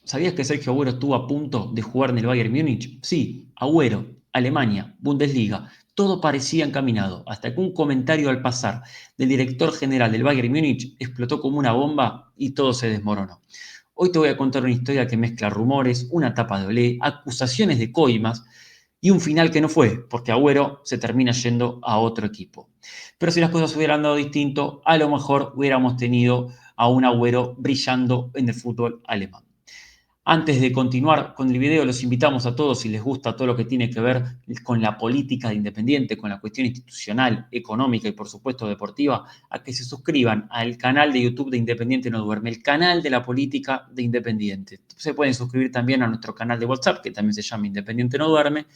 ¿Sabías que Sergio Agüero estuvo a punto de jugar en el Bayern Múnich? Sí, Agüero, Alemania, Bundesliga, todo parecía encaminado, hasta que un comentario al pasar del director general del Bayern Múnich explotó como una bomba y todo se desmoronó. Hoy te voy a contar una historia que mezcla rumores, una tapa de olé, acusaciones de coimas y un final que no fue, porque Agüero se termina yendo a otro equipo. Pero si las cosas hubieran dado distinto, a lo mejor hubiéramos tenido a un Agüero brillando en el fútbol alemán. Antes de continuar con el video, los invitamos a todos, si les gusta todo lo que tiene que ver con la política de Independiente, con la cuestión institucional, económica y por supuesto deportiva, a que se suscriban al canal de YouTube de Independiente No Duerme, el canal de la política de Independiente. Se pueden suscribir también a nuestro canal de WhatsApp, que también se llama Independiente No Duerme.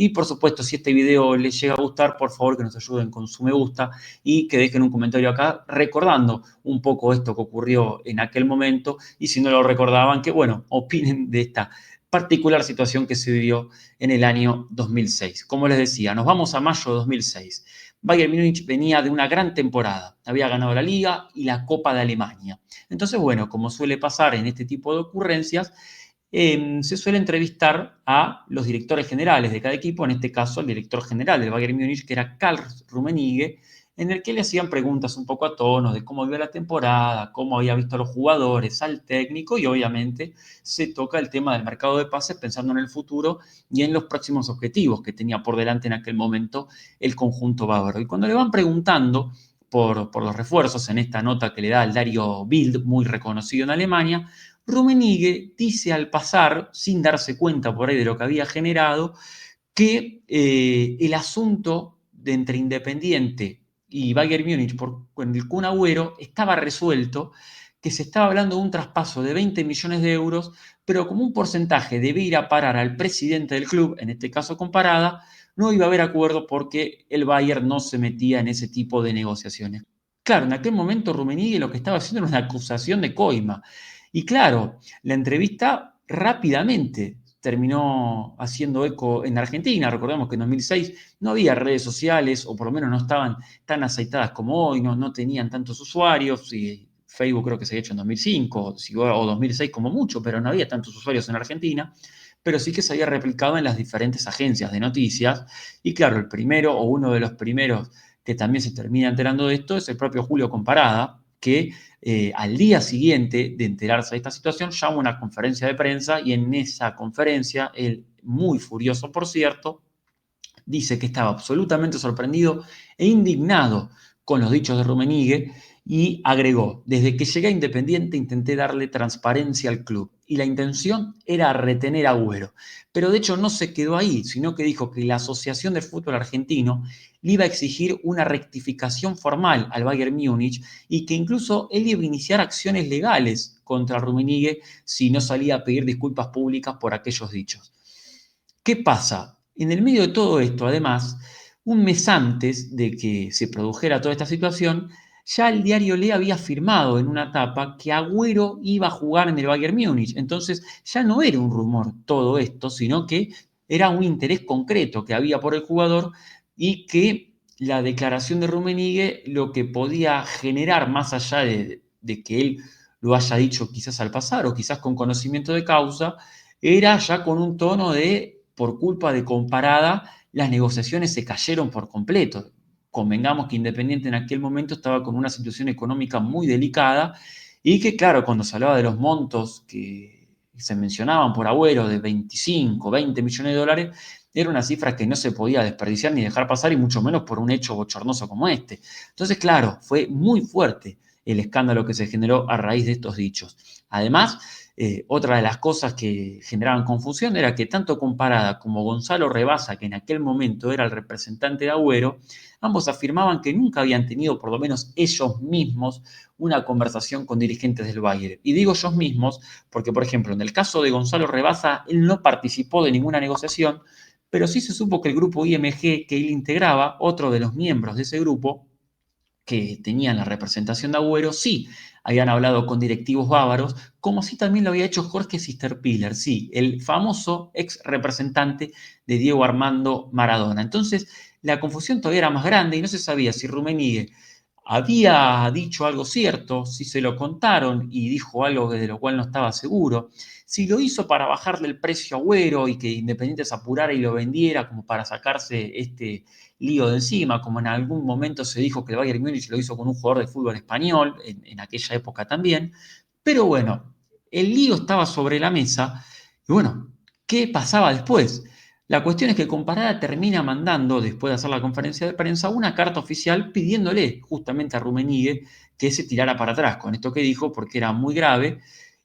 Y por supuesto, si este video les llega a gustar, por favor que nos ayuden con su me gusta y que dejen un comentario acá recordando un poco esto que ocurrió en aquel momento y si no lo recordaban, que bueno, opinen de esta particular situación que se vivió en el año 2006. Como les decía, nos vamos a mayo de 2006. Bayern Múnich venía de una gran temporada, había ganado la Liga y la Copa de Alemania. Entonces, bueno, como suele pasar en este tipo de ocurrencias, se suele entrevistar a los directores generales de cada equipo, en este caso el director general del Bayern Múnich, que era Karl Rummenigge, en el que le hacían preguntas un poco a tono de cómo iba la temporada, cómo había visto a los jugadores, al técnico y obviamente se toca el tema del mercado de pases pensando en el futuro y en los próximos objetivos que tenía por delante en aquel momento el conjunto bávaro. Y cuando le van preguntando por los refuerzos en esta nota que le da el diario Bild, muy reconocido en Alemania, Rummenigge dice al pasar, sin darse cuenta por ahí de lo que había generado, que el asunto de entre Independiente y Bayern Múnich con el Kun Agüero estaba resuelto, que se estaba hablando de un traspaso de 20 millones de euros, pero como un porcentaje debía ir a parar al presidente del club, en este caso Comparada, no iba a haber acuerdo porque el Bayern no se metía en ese tipo de negociaciones. Claro, en aquel momento Rummenigge lo que estaba haciendo era una acusación de coima. Y claro, la entrevista rápidamente terminó haciendo eco en Argentina. Recordemos que en 2006 no había redes sociales, o por lo menos no estaban tan aceitadas como hoy, no tenían tantos usuarios. Y Facebook creo que se había hecho en 2005 o 2006 como mucho, pero no había tantos usuarios en Argentina. Pero sí que se había replicado en las diferentes agencias de noticias. Y claro, el primero o uno de los primeros que también se termina enterando de esto es el propio Julio Comparada, que al día siguiente de enterarse de esta situación, llama una conferencia de prensa y en esa conferencia, él, muy furioso por cierto, dice que estaba absolutamente sorprendido e indignado con los dichos de Rummenigge y agregó, desde que llegué a Independiente intenté darle transparencia al club y la intención era retener a Agüero. Pero de hecho no se quedó ahí, sino que dijo que la Asociación de Fútbol Argentino le iba a exigir una rectificación formal al Bayern Múnich y que incluso él iba a iniciar acciones legales contra Rummenigge si no salía a pedir disculpas públicas por aquellos dichos. ¿Qué pasa? En el medio de todo esto, además, un mes antes de que se produjera toda esta situación, ya el diario Le había afirmado en una tapa que Agüero iba a jugar en el Bayern Múnich. Entonces ya no era un rumor todo esto, sino que era un interés concreto que había por el jugador y que la declaración de Rummenigge lo que podía generar, más allá de que él lo haya dicho quizás al pasar o quizás con conocimiento de causa, era ya con un tono de, por culpa de Comparada, las negociaciones se cayeron por completo. Convengamos que Independiente en aquel momento estaba con una situación económica muy delicada y que, claro, cuando se hablaba de los montos que se mencionaban por Agüero de 25, 20 millones de dólares, era una cifra que no se podía desperdiciar ni dejar pasar y mucho menos por un hecho bochornoso como este. Entonces, claro, fue muy fuerte el escándalo que se generó a raíz de estos dichos. Además, otra de las cosas que generaban confusión era que tanto Comparada como Gonzalo Rebasa, que en aquel momento era el representante de Agüero, ambos afirmaban que nunca habían tenido, por lo menos ellos mismos, una conversación con dirigentes del Bayern. Y digo ellos mismos porque, por ejemplo, en el caso de Gonzalo Rebasa, él no participó de ninguna negociación, pero sí se supo que el grupo IMG que él integraba, otro de los miembros de ese grupo, que tenían la representación de Agüero, sí, habían hablado con directivos bávaros, como sí también lo había hecho Jorge Sisterpiller, sí, el famoso ex representante de Diego Armando Maradona. Entonces, la confusión todavía era más grande y no se sabía si Rummenigge había dicho algo cierto, si se lo contaron y dijo algo de lo cual no estaba seguro, si lo hizo para bajarle el precio a Agüero y que Independiente se apurara y lo vendiera como para sacarse este lío de encima, como en algún momento se dijo que el Bayern Múnich lo hizo con un jugador de fútbol español, en aquella época también. Pero bueno, el lío estaba sobre la mesa y bueno, ¿qué pasaba después? La cuestión es que Comparada termina mandando, después de hacer la conferencia de prensa, una carta oficial pidiéndole justamente a Rummenigge que se tirara para atrás con esto que dijo, porque era muy grave,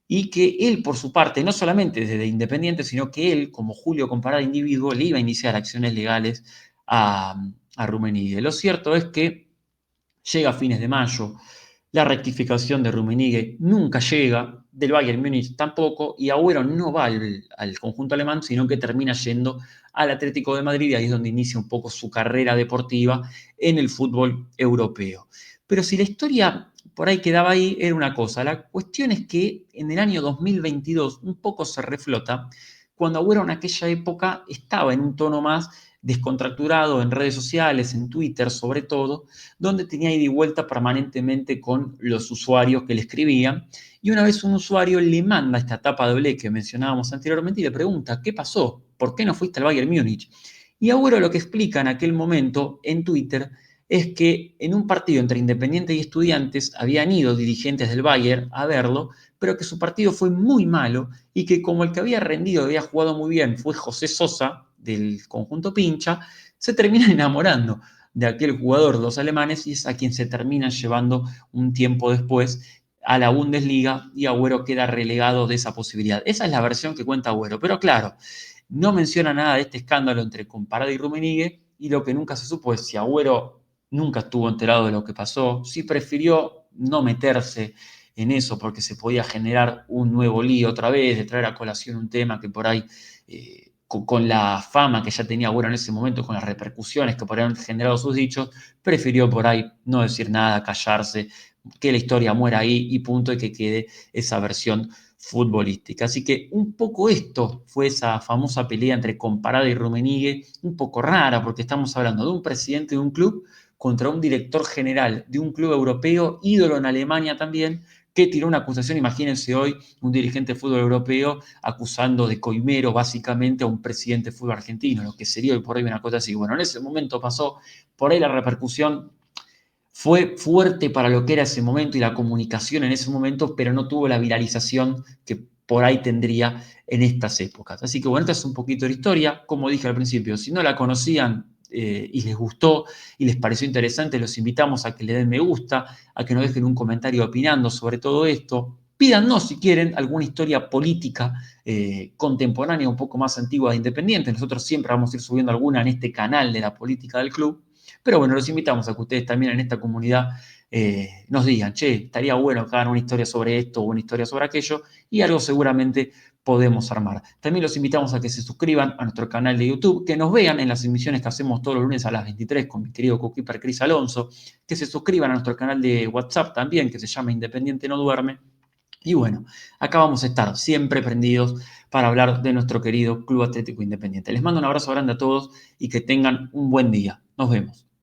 y que él, por su parte, no solamente desde Independiente, sino que él, como Julio Comparada individuo, le iba a iniciar acciones legales a Rummenigge. Lo cierto es que llega a fines de mayo, la rectificación de Rummenigge nunca llega, del Bayern Múnich tampoco, y Agüero no va al conjunto alemán, sino que termina yendo al Atlético de Madrid, y ahí es donde inicia un poco su carrera deportiva en el fútbol europeo. Pero si la historia por ahí quedaba ahí, era una cosa. La cuestión es que en el año 2022 un poco se reflota cuando Agüero en aquella época estaba en un tono más descontracturado en redes sociales, en Twitter sobre todo, donde tenía ida y vuelta permanentemente con los usuarios que le escribían. Y una vez un usuario le manda esta tapa de Olé que mencionábamos anteriormente y le pregunta, ¿qué pasó? ¿Por qué no fuiste al Bayern Múnich? Y Agüero lo que explica en aquel momento en Twitter es que en un partido entre Independiente y Estudiantes habían ido dirigentes del Bayern a verlo, pero que su partido fue muy malo y que como el que había rendido, había jugado muy bien, fue José Sosa del conjunto Pincha, se termina enamorando de aquel jugador, los alemanes, y es a quien se terminan llevando un tiempo después a la Bundesliga y Agüero queda relegado de esa posibilidad. Esa es la versión que cuenta Agüero, pero claro, no menciona nada de este escándalo entre Comparada y Rummenigge, y lo que nunca se supo es si Agüero nunca estuvo enterado de lo que pasó, si prefirió no meterse en eso porque se podía generar un nuevo lío otra vez, de traer a colación un tema que por ahí, con la fama que ya tenía Agüero en ese momento, con las repercusiones que por ahí han generado sus dichos, prefirió por ahí no decir nada, callarse, que la historia muera ahí y punto, y que quede esa versión futbolística. Así que un poco esto fue esa famosa pelea entre Comparada y Rummenigge, un poco rara porque estamos hablando de un presidente de un club contra un director general de un club europeo, ídolo en Alemania también, que tiró una acusación, imagínense hoy, un dirigente de fútbol europeo acusando de coimero básicamente a un presidente de fútbol argentino, lo que sería hoy por hoy una cosa así. Bueno, en ese momento pasó, por ahí la repercusión fue fuerte para lo que era ese momento y la comunicación en ese momento, pero no tuvo la viralización que por ahí tendría en estas épocas. Así que bueno, esta es un poquito de la historia. Como dije al principio, si no la conocían y les gustó y les pareció interesante, los invitamos a que le den me gusta, a que nos dejen un comentario opinando sobre todo esto. Pídanos si quieren alguna historia política contemporánea, un poco más antigua de Independiente. Nosotros siempre vamos a ir subiendo alguna en este canal de la política del club. Pero bueno, los invitamos a que ustedes también en esta comunidad nos digan, che, estaría bueno que hagan una historia sobre esto o una historia sobre aquello, y algo seguramente podemos armar. También los invitamos a que se suscriban a nuestro canal de YouTube, que nos vean en las emisiones que hacemos todos los lunes a las 23 con mi querido coequiper Cris Alonso, que se suscriban a nuestro canal de WhatsApp también, que se llama Independiente No Duerme. Y bueno, acá vamos a estar siempre prendidos para hablar de nuestro querido Club Atlético Independiente. Les mando un abrazo grande a todos y que tengan un buen día. Nos vemos.